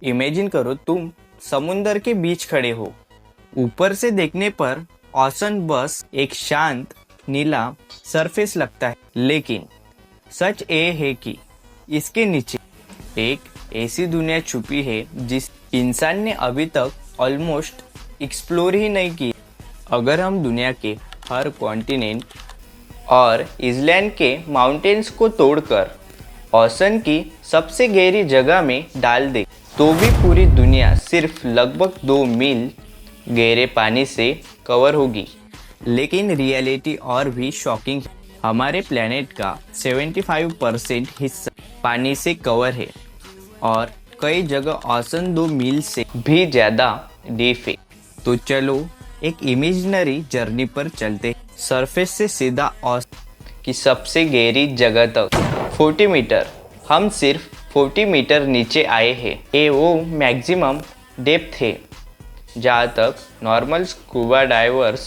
Imagine करो तुम समुंदर के बीच खड़े हो। ऊपर से देखने पर ओशन बस एक शांत नीला सरफेस लगता है, लेकिन सच ये है कि इसके नीचे एक ऐसी दुनिया छुपी है जिस इंसान ने अभी तक ऑलमोस्ट एक्सप्लोर ही नहीं की। अगर हम दुनिया के हर कॉन्टिनेंट और आइलैंड के माउंटेन्स को तोड़कर ओशन की सबसे गहरी जगह में डाल दे, तो भी पूरी दुनिया सिर्फ लगभग 2 मील गहरे पानी से कवर होगी। लेकिन रियलिटी और भी शॉकिंग है। हमारे प्लेनेट का 75% हिस्सा पानी से कवर है और कई जगह ओशन 2 मील से भी ज़्यादा डीप है। तो चलो एक इमेजिनरी जर्नी पर चलते हैं। सरफेस से सीधा ओशन की सबसे गहरी जगह तक 40 मीटर। हम सिर्फ 40 मीटर नीचे आए हैं। ये वो मैक्सिमम डेप्थ है जहाँ तक normal scuba divers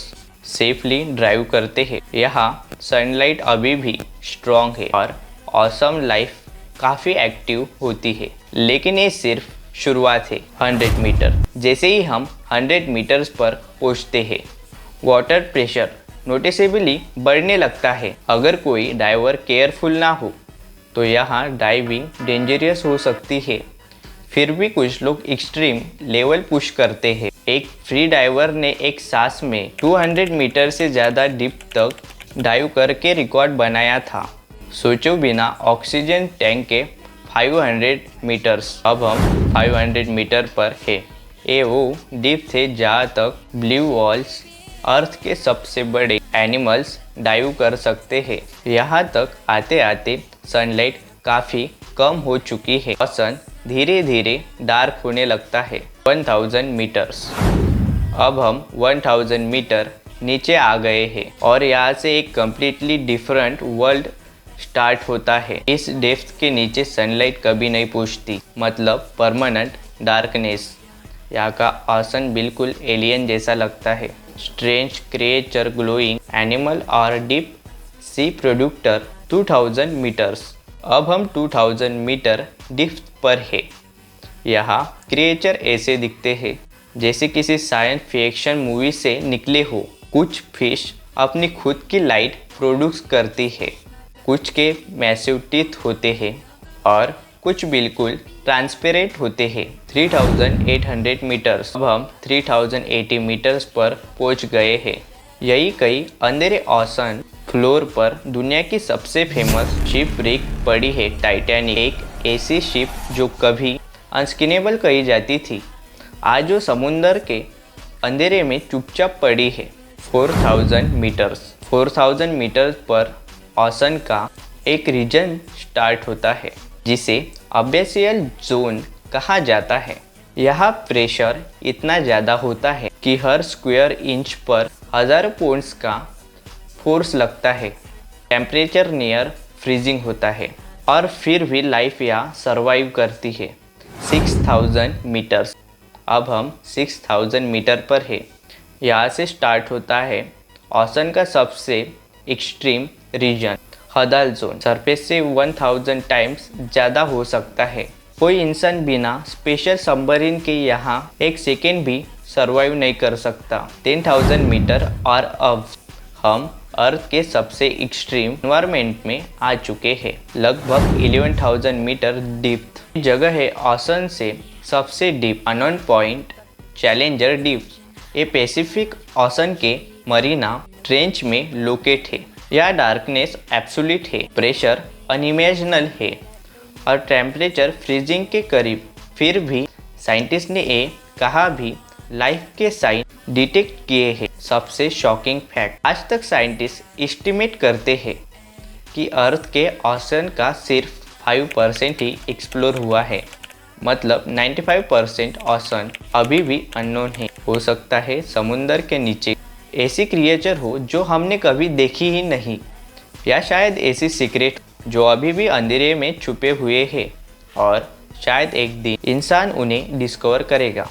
safely drive करते हैं। यहाँ सनलाइट अभी भी स्ट्रॉन्ग है और ऑसम लाइफ काफ़ी एक्टिव होती है। लेकिन ये सिर्फ शुरुआत है। 100 मीटर जैसे ही हम 100 मीटर्स पर पहुँचते हैं, वाटर प्रेशर नोटिसेबली बढ़ने लगता है। अगर कोई डाइवर केयरफुल ना हो तो यहाँ डाइविंग डेंजरस हो सकती है। फिर भी कुछ लोग एक्सट्रीम लेवल पुश करते हैं। एक फ्री डाइवर ने एक सांस में 200 मीटर से ज़्यादा डीप तक डाइव करके रिकॉर्ड बनाया था। सोचो बिना ऑक्सीजन टैंक के 500 मीटर्स। अब हम 500 मीटर पर है। ये वो डीप थे जहाँ तक ब्लू वॉल्स अर्थ के सबसे बड़े एनिमल्स डाइव कर सकते हैं। यहाँ तक आते आते सनलाइट काफ़ी कम हो चुकी है। ओशन धीरे धीरे डार्क होने लगता है। 1000 मीटर्स। अब हम 1000 मीटर नीचे आ गए हैं और यहाँ से एक कम्प्लीटली डिफरेंट वर्ल्ड स्टार्ट होता है। इस डेप्थ के नीचे सनलाइट कभी नहीं पहुँचती, मतलब परमानेंट डार्कनेस। यहाँ का ओशन बिल्कुल एलियन जैसा लगता है। स्ट्रेंज क्रिएचर, ग्लोइंग एनिमल और डीप सी प्रोडक्टर। 2000 मीटर्स। अब हम 2000 मीटर डीप पर है। यहाँ क्रिएचर ऐसे दिखते हैं जैसे किसी साइंस फिक्शन मूवी से निकले हो। कुछ फिश अपनी खुद की लाइट प्रोड्यूस करती है, कुछ के मैसिव टीथ होते हैं और कुछ बिल्कुल ट्रांसपेरेंट होते हैं। 3800 मीटर्स। अब हम 3080 मीटर्स पर पहुँच गए हैं। यही कई अंधेरे ओशन फ्लोर पर दुनिया की सबसे फेमस शिप रिग पड़ी है, टाइटैनिक। एक ऐसी शिप जो कभी अनस्किनेबल कही जाती थी, आज वो समुंदर के अंधेरे में चुपचाप पड़ी है। 4000 मीटर्स। 4000 मीटर्स पर ओशन का एक रीजन स्टार्ट होता है जिसे अबैसियल जोन कहा जाता है। यहाँ प्रेशर इतना ज़्यादा होता है कि हर स्क्वायर इंच पर हज़ारों पाउंड्स का फोर्स लगता है। टेम्परेचर नियर फ्रीजिंग होता है और फिर भी लाइफ यहाँ सर्वाइव करती है। 6000 मीटर्स। अब हम 6000 मीटर पर है। यहाँ से स्टार्ट होता है ओशन का सबसे एक्सट्रीम रीजन, हदाल जोन। सरफेस से 1000 टाइम्स ज़्यादा हो सकता है। कोई इंसान बिना स्पेशल सबमरीन के यहाँ एक सेकेंड भी सर्वाइव नहीं कर सकता। 10,000 मीटर और अब हम अर्थ के सबसे एक्सट्रीम एनवायरनमेंट में आ चुके हैं। लगभग 11,000 मीटर डीप जगह है। ओशन से सबसे deep unknown point challenger deep. ये पैसिफिक ओशन के मरीना ट्रेंच में लोकेट है। यह डार्कनेस एब्सोल्यूट है, प्रेशर अनइमेजिनल है और टेम्परेचर फ्रीजिंग के करीब। फिर भी साइंटिस्ट ने ये कहा भी लाइफ के साइन डिटेक्ट किए हैं। सबसे शॉकिंग फैक्ट, आज तक साइंटिस्ट एस्टिमेट करते हैं कि अर्थ के ओशन का सिर्फ 5% ही एक्सप्लोर हुआ है, मतलब 95% ओशन अभी भी अननोन है। हो सकता है समुंदर के नीचे ऐसी क्रिएचर हो जो हमने कभी देखी ही नहीं, या शायद ऐसी सीक्रेट जो अभी भी अंधेरे में छुपे हुए हैं और शायद एक दिन इंसान उन्हें डिस्कवर करेगा।